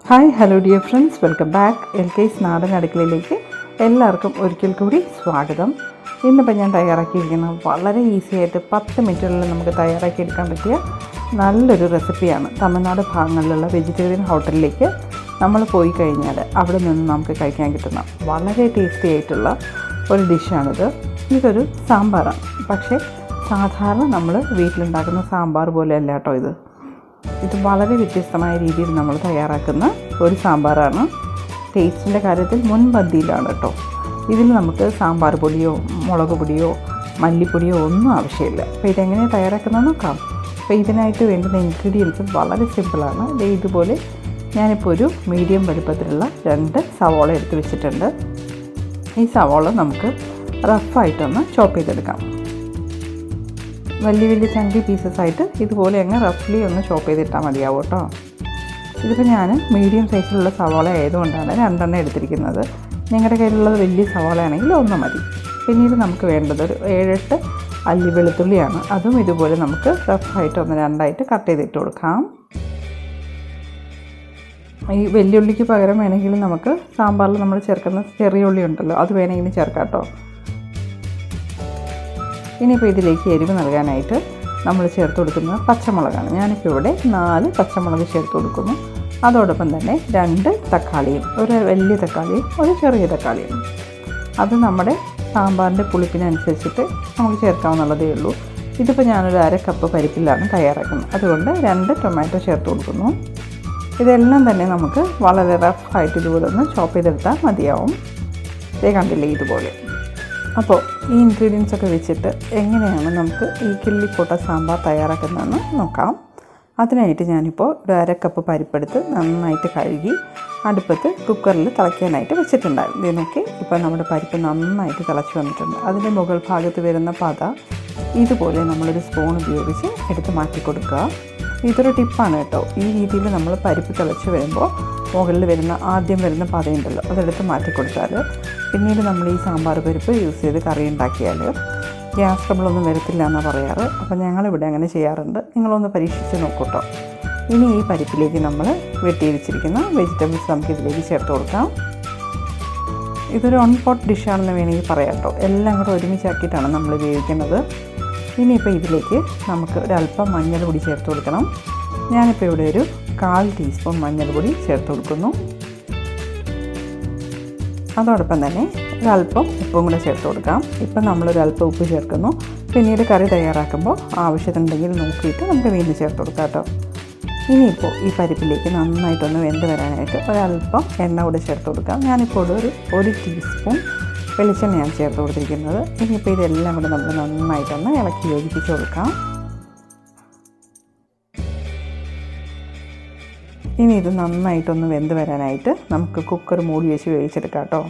Hi hello dear friends, welcome back. LK's നാടൻ അടുക്കളയിലേക്ക് എല്ലാവർക്കും ഒരിക്കൽ കൂടി സ്വാഗതം. ഇന്നിപ്പോൾ ഞാൻ തയ്യാറാക്കിയിരിക്കുന്നത് വളരെ ഈസി ആയിട്ട് 10 മിനിറ്റുകളിൽ നമുക്ക് തയ്യാറാക്കിയെടുക്കാൻ പറ്റിയ നല്ലൊരു റെസിപ്പിയാണ്. തമിഴ്നാട് ഭാഗങ്ങളിലുള്ള വെജിറ്റേറിയൻ ഹോട്ടലിലേക്ക് നമ്മൾ പോയി കഴിഞ്ഞാൽ അവിടെ നിന്ന് നമുക്ക് കഴിക്കാൻ കിട്ടുന്ന വളരെ ടേസ്റ്റി ആയിട്ടുള്ള ഒരു ഡിഷാണിത്. ഇതൊരു സാമ്പാറാണ്, പക്ഷേ സാധാരണ നമ്മൾ വീട്ടിലുണ്ടാക്കുന്ന സാമ്പാർ പോലെയല്ല കേട്ടോ ഇത് വളരെ വ്യത്യസ്തമായ രീതിയിൽ നമ്മൾ തയ്യാറാക്കുന്ന ഒരു സാമ്പാറാണ്. ടേസ്റ്റിൻ്റെ കാര്യത്തിൽ മുൻപന്തിയിലാണ് കേട്ടോ. ഇതിൽ നമുക്ക് സാമ്പാർ പൊടിയോ മുളക് പൊടിയോ മല്ലിപ്പൊടിയോ ഒന്നും ആവശ്യമില്ല. അപ്പോൾ ഇതെങ്ങനെ തയ്യാറാക്കുന്നത് നോക്കാം. അപ്പോൾ ഇതിനായിട്ട് വേണ്ടുന്ന ഇൻഗ്രീഡിയൻസ് വളരെ സിമ്പിളാണ്. ഇതുപോലെ ഞാനിപ്പോൾ ഒരു മീഡിയം വലുപ്പത്തിലുള്ള 2 സവോള എടുത്ത് വെച്ചിട്ടുണ്ട്. ഈ സവോള നമുക്ക് റഫായിട്ടൊന്ന് ചോപ്പ് ചെയ്തെടുക്കാം. വലിയ വലിയ ചങ്കി പീസസ് ആയിട്ട് ഇതുപോലെ അങ്ങ് റഫ്ലി ഒന്ന് ചോപ്പ് ചെയ്തിട്ടാൽ മതിയാവും കേട്ടോ. ഇതിപ്പോൾ ഞാൻ മീഡിയം സൈസിലുള്ള സവാള ആയതുകൊണ്ടാണ് 2 എടുത്തിരിക്കുന്നത്. നിങ്ങളുടെ കയ്യിലുള്ളത് വലിയ സവാള ആണെങ്കിൽ 1 മതി. പിന്നീട് നമുക്ക് വേണ്ടത് ഒരു 7-8 അല്ലി വെളുത്തുള്ളിയാണ്. അതും ഇതുപോലെ നമുക്ക് റഫായിട്ട് 1-2 കട്ട് ചെയ്തിട്ട് കൊടുക്കാം. ഈ വെല്ലുള്ളിക്ക് പകരം വേണമെങ്കിൽ നമുക്ക് സാമ്പാറിൽ നമ്മൾ ചേർക്കുന്ന ചെറിയ ഉള്ളി ഉണ്ടല്ലോ, അത് വേണമെങ്കിൽ ചേർക്കാം കേട്ടോ. ഇനിയിപ്പോൾ ഇതിലേക്ക് എരിവ് നൽകാനായിട്ട് നമ്മൾ ചേർത്ത് കൊടുക്കുന്നത് പച്ചമുളകാണ്. ഞാനിപ്പോൾ ഇവിടെ 4 പച്ചമുളക് ചേർത്ത് കൊടുക്കുന്നു. അതോടൊപ്പം തന്നെ 2 തക്കാളിയും, ഒരു വലിയ തക്കാളിയും ഒരു ചെറിയ തക്കാളിയും. അത് നമ്മുടെ സാമ്പാറിൻ്റെ പുളിപ്പിനനുസരിച്ചിട്ട് നമുക്ക് ചേർക്കാവുന്നതേ ഉള്ളൂ. ഇതിപ്പോൾ ഞാനൊരു 1/2 കപ്പ് പരിപ്പിലാണ് തയ്യാറാക്കുന്നത്, അതുകൊണ്ട് 2 ടൊമാറ്റോ ചേർത്ത് കൊടുക്കുന്നു. ഇതെല്ലാം തന്നെ നമുക്ക് വളരെ റഫായിട്ട് ഇതുപോലെ ഒന്ന് ചോപ്പ് ചെയ്തെടുത്താൽ മതിയാവും. കണ്ടില്ലേ ഇതുപോലെ. അപ്പോൾ ഈ ഇൻഗ്രീഡിയൻസ് ഒക്കെ വെച്ചിട്ട് എങ്ങനെയാണ് നമുക്ക് ഈ കിള്ളിപ്പോട്ട സാമ്പാർ തയ്യാറാക്കുന്നതെന്ന് നോക്കാം. അതിനായിട്ട് ഞാനിപ്പോൾ ഒരു 1/2 കപ്പ് പരിപ്പെടുത്ത് നന്നായിട്ട് കഴുകി അടുപ്പത്ത് കുക്കറിൽ തിളയ്ക്കാനായിട്ട് വെച്ചിട്ടുണ്ടായിരുന്നു. ഇതിനൊക്കെ ഇപ്പോൾ നമ്മുടെ പരിപ്പ് നന്നായിട്ട് തിളച്ച് വന്നിട്ടുണ്ട്. അതിൻ്റെ മുകൾ ഭാഗത്ത് വരുന്ന പത ഇതുപോലെ നമ്മളൊരു സ്പൂൺ ഉപയോഗിച്ച് എടുത്ത് മാറ്റി കൊടുക്കുക. ഇതൊരു ടിപ്പാണ് കേട്ടോ. ഈ രീതിയിൽ നമ്മൾ പരിപ്പ് തിളച്ച് വരുമ്പോൾ മുകളിൽ ആദ്യം വരുന്ന പതയുണ്ടല്ലോ, അതെടുത്ത് മാറ്റി കൊടുത്താൽ പിന്നീട് നമ്മൾ ഈ സാമ്പാർ പരിപ്പ് യൂസ് ചെയ്ത് കറി ഉണ്ടാക്കിയാൽ ഗ്യാസ് ട്രബിളൊന്നും വരത്തില്ല എന്നാണ് പറയാറ്. അപ്പോൾ ഞങ്ങളിവിടെ അങ്ങനെ ചെയ്യാറുണ്ട്. നിങ്ങളൊന്ന് പരീക്ഷിച്ച് നോക്കൂട്ടോ. ഇനി ഈ പരിപ്പിലേക്ക് നമ്മൾ വെട്ടി വെച്ചിരിക്കുന്ന വെജിറ്റബിൾസ് നമുക്ക് ഇതിലേക്ക് ചേർത്ത് കൊടുക്കാം. ഇതൊരു 1 പോട്ട് ഡിഷാണെന്ന് വേണമെങ്കിൽ പറയാം കേട്ടോ. എല്ലാം കൂടെ ഒരുമിച്ചാക്കിയിട്ടാണ് നമ്മൾ വേവിക്കുന്നത്. ഇനിയിപ്പോൾ ഇതിലേക്ക് നമുക്ക് ഒരല്പം മഞ്ഞൾപ്പൊടി ചേർത്ത് കൊടുക്കണം. ഞാനിപ്പോൾ ഇവിടെ ഒരു 1/4 ടീസ്പൂൺ മഞ്ഞൾപ്പൊടി ചേർത്ത് കൊടുക്കുന്നു. അതോടൊപ്പം തന്നെ ഒരല്പം ഉപ്പും കൂടെ ചേർത്ത് കൊടുക്കാം. ഇപ്പം നമ്മളൊരല്പം ഉപ്പ് ചേർക്കുന്നു. പിന്നീട് കറി തയ്യാറാക്കുമ്പോൾ ആവശ്യത്തിനുണ്ടെങ്കിൽ നോക്കിയിട്ട് നമുക്ക് വീണ്ടും ചേർത്ത് കൊടുക്കാം കേട്ടോ. ഇനിയിപ്പോൾ ഈ പരിപ്പിലേക്ക് നന്നായിട്ടൊന്ന് വെന്ത് വരാനായിട്ട് ഒരല്പം എണ്ണ കൂടെ ചേർത്ത് കൊടുക്കാം. ഞാനിപ്പോൾ ഒരു 1 ടീസ്പൂൺ വെളിച്ചെണ്ണയാണ് ചേർത്ത് കൊടുത്തിരിക്കുന്നത്. ഇനിയിപ്പോൾ ഇതെല്ലാം കൂടെ നമ്മൾ നന്നായിട്ടൊന്ന് ഇളക്കി യോജിപ്പിച്ച് കൊടുക്കാം. ഇനി ഇത് നന്നായിട്ടൊന്ന് വെന്ത് വരാനായിട്ട് നമുക്ക് കുക്കർ മൂടി വെച്ച് വേവിച്ചെടുക്കാം കേട്ടോ.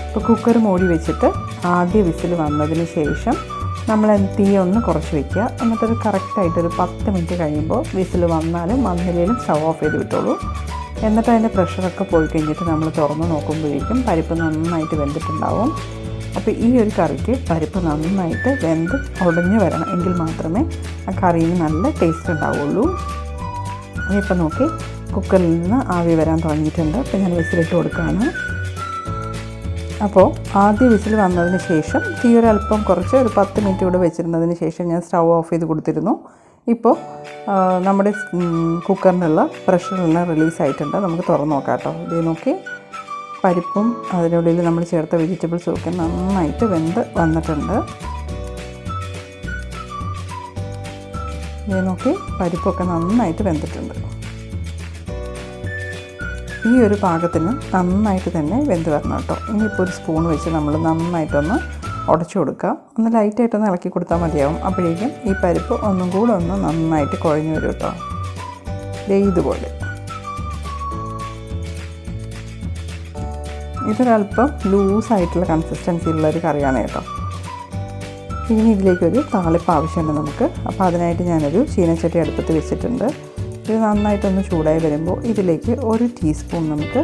ഇപ്പോൾ കുക്കർ മൂടി വെച്ചിട്ട് ആദ്യ വിസിൽ വന്നതിന് ശേഷം നമ്മൾ തീ ഒന്ന് കുറച്ച് വയ്ക്കുക. എന്നിട്ടൊരു കറക്റ്റായിട്ടൊരു 10 മിനിറ്റ് കഴിയുമ്പോൾ വിസിൽ വന്നാലും വന്നില്ലെങ്കിലും സ്റ്റവ് ഓഫ് ചെയ്ത് വിട്ടോളൂ. എന്നിട്ട് അതിൻ്റെ പ്രഷറൊക്കെ പോയി കഴിഞ്ഞിട്ട് നമ്മൾ തുറന്ന് നോക്കുമ്പോഴേക്കും പരിപ്പ് നന്നായിട്ട് വെന്തിട്ടുണ്ടാവും. അപ്പോൾ ഈ ഒരു കറിക്ക് പരിപ്പ് നന്നായിട്ട് വെന്ത് ഉടഞ്ഞു വരണം, എങ്കിൽ മാത്രമേ ആ കറിയിൽ നല്ല ടേസ്റ്റ് ഉണ്ടാവുള്ളൂ. അതിപ്പോൾ നോക്കി കുക്കറിൽ നിന്ന് ആവി വരാൻ തുടങ്ങിയിട്ടുണ്ട്. അപ്പോൾ ഞാൻ വിസിലിട്ട് കൊടുക്കുകയാണ്. അപ്പോൾ ആദ്യ വിസിൽ വന്നതിന് ശേഷം തീ ഒരല്പം കുറച്ച് ഒരു 10 മിനിറ്റ് കൂടെ വെച്ചിരുന്നതിന് ശേഷം ഞാൻ സ്റ്റവ് ഓഫ് ചെയ്ത് കൊടുത്തിരുന്നു. ഇപ്പോൾ നമ്മുടെ കുക്കറിനുള്ള പ്രഷറെല്ലാം റിലീസായിട്ടുണ്ട്. നമുക്ക് തുറന്ന് നോക്കാം കേട്ടോ. ഇത് നോക്കി പരിപ്പും അതിനുള്ളിൽ നമ്മൾ ചേർത്ത വെജിറ്റബിൾസും ഒക്കെ നന്നായിട്ട് വെന്ത് വന്നിട്ടുണ്ട്. ഇത് നോക്കി പരിപ്പൊക്കെ നന്നായിട്ട് വെന്തിട്ടുണ്ട്. ഈ ഒരു പാകത്തിന് നന്നായിട്ട് തന്നെ വെന്ത് വരണം കേട്ടോ. ഇനിയിപ്പോൾ ഒരു സ്പൂൺ വെച്ച് നമ്മൾ നന്നായിട്ടൊന്ന് ഉടച്ചു കൊടുക്കുക. ഒന്ന് ലൈറ്റായിട്ടൊന്ന് ഇളക്കി കൊടുത്താൽ മതിയാവും. അപ്പോഴേക്കും ഈ പരിപ്പ് ഒന്നും കൂടെ ഒന്ന് നന്നായിട്ട് കുഴഞ്ഞു വരും കേട്ടോ. ഇതുപോലെ. ഇതൊരല്പം ലൂസായിട്ടുള്ള കൺസിസ്റ്റൻസിയുള്ളൊരു കറിയാണ് കേട്ടോ. ഇനി ഇതിലേക്കൊരു താളിപ്പ് ആവശ്യമുണ്ട് നമുക്ക്. അപ്പോൾ അതിനായിട്ട് ഞാനൊരു ചീനച്ചട്ടി അടുപ്പത്ത് വെച്ചിട്ടുണ്ട്. ഇത് നന്നായിട്ടൊന്ന് ചൂടായി വരുമ്പോൾ ഇതിലേക്ക് 1 ടീസ്പൂൺ നമുക്ക്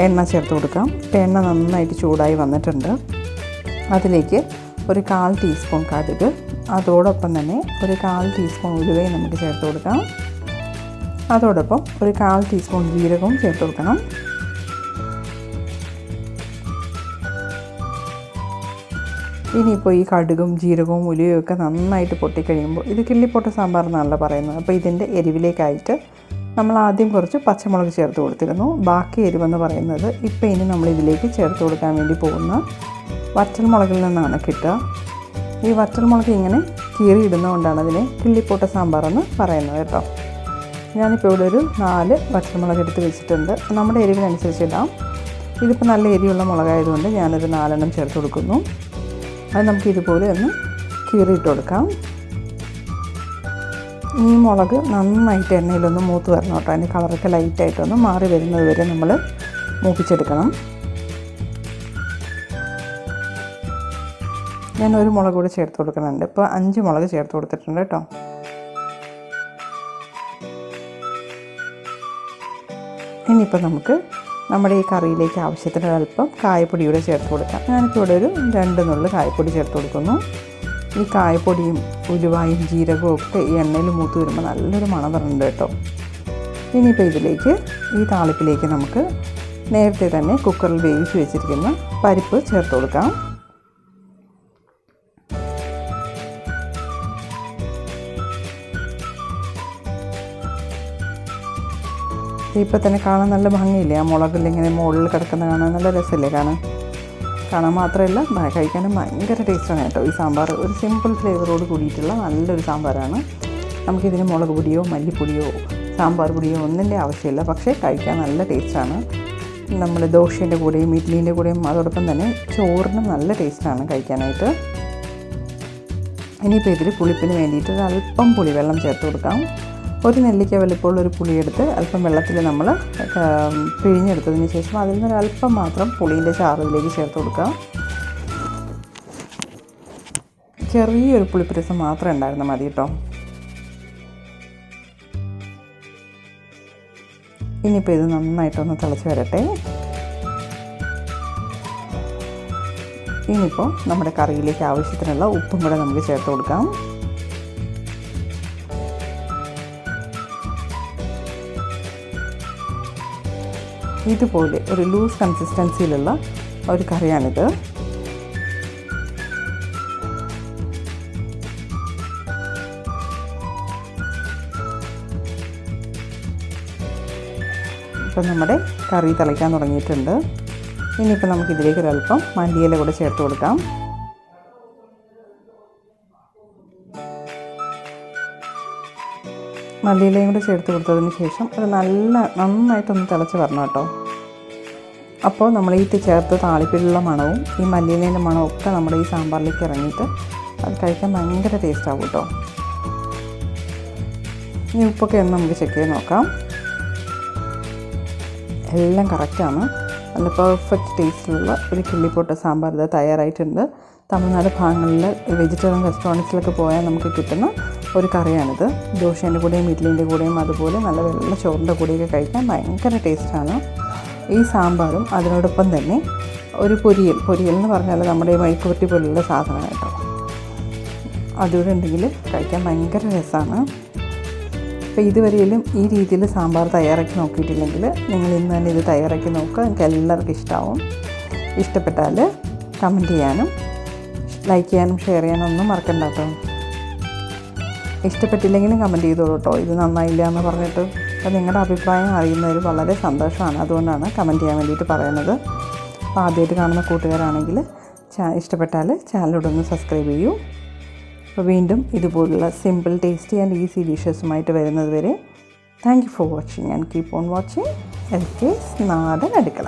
എണ്ണ ചേർത്ത് കൊടുക്കാം. എണ്ണ നന്നായിട്ട് ചൂടായി വന്നിട്ടുണ്ട്. അതിലേക്ക് ഒരു 1/4 ടീസ്പൂൺ കടുക്, അതോടൊപ്പം തന്നെ ഒരു 1/4 ടീസ്പൂൺ ഉലുവയും നമുക്ക് ചേർത്ത് കൊടുക്കാം. അതോടൊപ്പം ഒരു 1/4 ടീസ്പൂൺ ജീരകവും ചേർത്ത് കൊടുക്കണം. ഇനിയിപ്പോൾ ഈ കടുകും ജീരകവും ഉലുവയും ഒക്കെ നന്നായിട്ട് പൊട്ടിക്കഴിയുമ്പോൾ, ഇത് കിള്ളിപ്പോട്ട സാമ്പാർ എന്നാണല്ലോ പറയുന്നത്, അപ്പോൾ ഇതിൻ്റെ എരിവിലേക്കായിട്ട് നമ്മൾ ആദ്യം കുറച്ച് പച്ചമുളക് ചേർത്ത് കൊടുത്തിരുന്നു. ബാക്കി എരിവെന്ന് പറയുന്നത് ഇപ്പോൾ ഇനി നമ്മൾ ഇതിലേക്ക് ചേർത്ത് കൊടുക്കാൻ വേണ്ടി പോകുന്ന വറ്റൽമുളകിൽ നിന്നാണ് കിട്ടുക. ഈ വറ്റൽമുളക് ഇങ്ങനെ കീറിയിടുന്നതുകൊണ്ടാണ് അതിനെ കിള്ളിപ്പോട്ട സാമ്പാർ എന്ന് പറയുന്നത് കേട്ടോ. ഞാനിപ്പോൾ ഇവിടെ ഒരു 4 വറ്റൽമുളക് എടുത്ത് വെച്ചിട്ടുണ്ട്. നമ്മുടെ എരിവിനനുസരിച്ച് ഇടാം. ഇതിപ്പോൾ നല്ല എരിയുള്ള മുളകായതുകൊണ്ട് ഞാനൊരു 4 എണ്ണം ചേർത്ത് കൊടുക്കുന്നു. അത് നമുക്ക് ഇതുപോലെ ഒന്ന് കീറിയിട്ട് കൊടുക്കാം. ഈ മുളക് നന്നായിട്ട് എണ്ണയിലൊന്ന് മൂത്ത് വരണം കേട്ടോ. അതിൻ്റെ കളറൊക്കെ ലൈറ്റായിട്ടൊന്ന് മാറി വരുന്നത് വരെ നമ്മൾ മൂപ്പിച്ചെടുക്കണം. ഞാൻ ഒരു മുളക് കൂടി ചേർത്ത് കൊടുക്കുന്നുണ്ട്. ഇപ്പോൾ 5 മുളക് ചേർത്ത് കൊടുത്തിട്ടുണ്ട് കേട്ടോ. ഇനിയിപ്പോൾ നമുക്ക് നമ്മുടെ ഈ കറിയിലേക്ക് ആവശ്യത്തിന് അല്പം കായപ്പൊടിയൂടെ ചേർത്ത് കൊടുക്കാം. ഞാനിപ്പോൾ ഇവിടെ ഒരു 2 നുള്ള് കായപ്പൊടി ചേർത്ത് കൊടുക്കുന്നു. ഈ കായപ്പൊടിയും ഉലുവായും ജീരകവും ഒക്കെ ഈ എണ്ണയിൽ മൂത്ത് വരുമ്പോൾ നല്ലൊരു മണം വരുന്നുണ്ട് കേട്ടോ. ഇനിയിപ്പോൾ ഇതിലേക്ക്, ഈ താളിപ്പിലേക്ക് നമുക്ക് നേരത്തെ തന്നെ കുക്കറിൽ വേവിച്ച് വെച്ചിരിക്കുന്ന പരിപ്പ് ചേർത്ത് കൊടുക്കാം. ഇപ്പോൾ തന്നെ കാണാൻ നല്ല ഭംഗിയില്ലേ? ആ മുളകിലിങ്ങനെ മുകളിൽ കിടക്കുന്ന കാണാൻ നല്ല രസമില്ലേ? കാണാൻ മാത്രമല്ല കഴിക്കാനും ഭയങ്കര ടേസ്റ്റാണ് കേട്ടോ. ഈ സാമ്പാർ ഒരു സിമ്പിൾ ഫ്ലേവറോട് കൂടിയിട്ടുള്ള നല്ലൊരു സാമ്പാറാണ്. നമുക്കിതിന് മുളക് പൊടിയോ മല്ലിപ്പൊടിയോ സാമ്പാർ പൊടിയോ ഒന്നിൻ്റെ ആവശ്യമില്ല, പക്ഷേ കഴിക്കാൻ നല്ല ടേസ്റ്റാണ്. നമ്മൾ ദോശേൻ്റെ കൂടെയും ഇഡ്ഡലീൻ്റെ കൂടെയും അതോടൊപ്പം തന്നെ ചോറിനും നല്ല ടേസ്റ്റാണ് കഴിക്കാനായിട്ട്. ഇനിയിപ്പോൾ ഇതിൽ പുളിപ്പിന് വേണ്ടിയിട്ട് അല്പം പുളിവെള്ളം ചേർത്ത് കൊടുക്കാം. ഒരു നെല്ലിക്ക വലിപ്പമുള്ള ഒരു പുളിയെടുത്ത് അല്പം വെള്ളത്തിൽ നമ്മൾ പിഴിഞ്ഞെടുത്തതിന് ശേഷം അതിൽ നിന്ന് ഒരല്പം മാത്രം പുളീൻ്റെ ചാറിലേക്ക് ചേർത്ത് കൊടുക്കാം. ചെറിയൊരു പുളിപ്പ് രസം മാത്രം ഉണ്ടായിരുന്നാൽ മതി കേട്ടോ. ഇനിയിപ്പോൾ ഇത് നന്നായിട്ടൊന്ന് തിളച്ച് വരട്ടെ. ഇനിയിപ്പോൾ നമ്മുടെ കറിയിലേക്ക് ആവശ്യത്തിനുള്ള ഉപ്പും കൂടെ നമുക്ക് ചേർത്ത് കൊടുക്കാം. ഇതുപോലെ ഒരു ലൂസ് കൺസിസ്റ്റൻസിയിലുള്ള ഒരു കറിയാണിത്. ഇപ്പം നമ്മുടെ കറി തിളയ്ക്കാൻ തുടങ്ങിയിട്ടുണ്ട്. ഇനിയിപ്പോൾ നമുക്കിതിലേക്ക് ഒരല്പം മല്ലിയില കൂടെ ചേർത്ത് കൊടുക്കാം. മല്ലിയിലയും കൂടെ ചേർത്ത് കൊടുത്തതിന് ശേഷം അത് നന്നായിട്ടൊന്ന് തിളച്ച് വരണം കേട്ടോ. അപ്പോൾ നമ്മൾ ഈ ചേർത്ത് താളിപ്പിലുള്ള മണവും ഈ മല്ലിയിലേൻ്റെ മണവും ഒക്കെ നമ്മുടെ ഈ സാമ്പാറിലേക്ക് ഇറങ്ങിയിട്ട് അത് കഴിക്കാൻ ഭയങ്കര ടേസ്റ്റ് ആവും കേട്ടോ. ഇനി ഉപ്പൊക്കെ ഒന്ന് നമുക്ക് ചെക്ക് ചെയ്ത് നോക്കാം. എല്ലാം കറക്റ്റാണ്. നല്ല പെർഫെക്റ്റ് ടേസ്റ്റിലുള്ള ഒരു കിള്ളിപ്പോട്ട സാമ്പാർ ഇത് തയ്യാറായിട്ടുണ്ട്. തമിഴ്നാട് ഭാഗങ്ങളിൽ വെജിറ്റേറിയൻ റെസ്റ്റോറൻറ്റ്സിലൊക്കെ പോയാൽ നമുക്ക് കിട്ടുന്ന ഒരു കറിയാണിത്. ദോശേൻ്റെ കൂടെയും ഇഡ്ഡലീൻ്റെ കൂടെയും അതുപോലെ നല്ല വെള്ള ചോറിൻ്റെ കൂടെയൊക്കെ കഴിക്കാൻ ഭയങ്കര ടേസ്റ്റാണ്. ഈ സാമ്പാറും അതിനോടൊപ്പം തന്നെ ഒരു പൊരിയൽ എന്ന് പറഞ്ഞാൽ നമ്മുടെ ഈ മെഴുക്കുവരട്ടി പോലുള്ള സാധനം കേട്ടോ, അതുകൂടെ ഉണ്ടെങ്കിൽ കഴിക്കാൻ ഭയങ്കര രസമാണ്. അപ്പോൾ ഇതുവരെയും ഈ രീതിയിൽ സാമ്പാർ തയ്യാറാക്കി നോക്കിയിട്ടില്ലെങ്കിൽ നിങ്ങൾ ഇന്ന് തന്നെ ഇത് തയ്യാറാക്കി നോക്കുക. എനിക്ക് എല്ലാവർക്കും ഇഷ്ടമാവും. ഇഷ്ടപ്പെട്ടാൽ കമൻറ്റ് ചെയ്യാനും ലൈക്ക് ചെയ്യാനും ഷെയർ ചെയ്യാനും ഒന്നും മറക്കണ്ട കേട്ടോ. ഇഷ്ടപ്പെട്ടില്ലെങ്കിലും കമൻറ്റ് ചെയ്തോളൂ കേട്ടോ, ഇത് നന്നായില്ല എന്ന് പറഞ്ഞിട്ട്. അപ്പോൾ നിങ്ങളുടെ അഭിപ്രായം അറിയുന്നതിൽ വളരെ സന്തോഷമാണ്. അതുകൊണ്ടാണ് കമൻറ്റ് ചെയ്യാൻ വേണ്ടിയിട്ട് പറയുന്നത്. അപ്പോൾ ആദ്യമായിട്ട് കാണുന്ന കൂട്ടുകാരാണെങ്കിൽ ഇഷ്ടപ്പെട്ടാൽ ചാനലിലൊന്ന് സബ്സ്ക്രൈബ് ചെയ്യൂ. അപ്പോൾ വീണ്ടും ഇതുപോലുള്ള സിമ്പിൾ ടേസ്റ്റി ആൻഡ് ഈസി ഡിഷസുമായിട്ട് വരുന്നത് വരെ thank you for watching and keep on watching LK's നാടൻ അടുക്കള.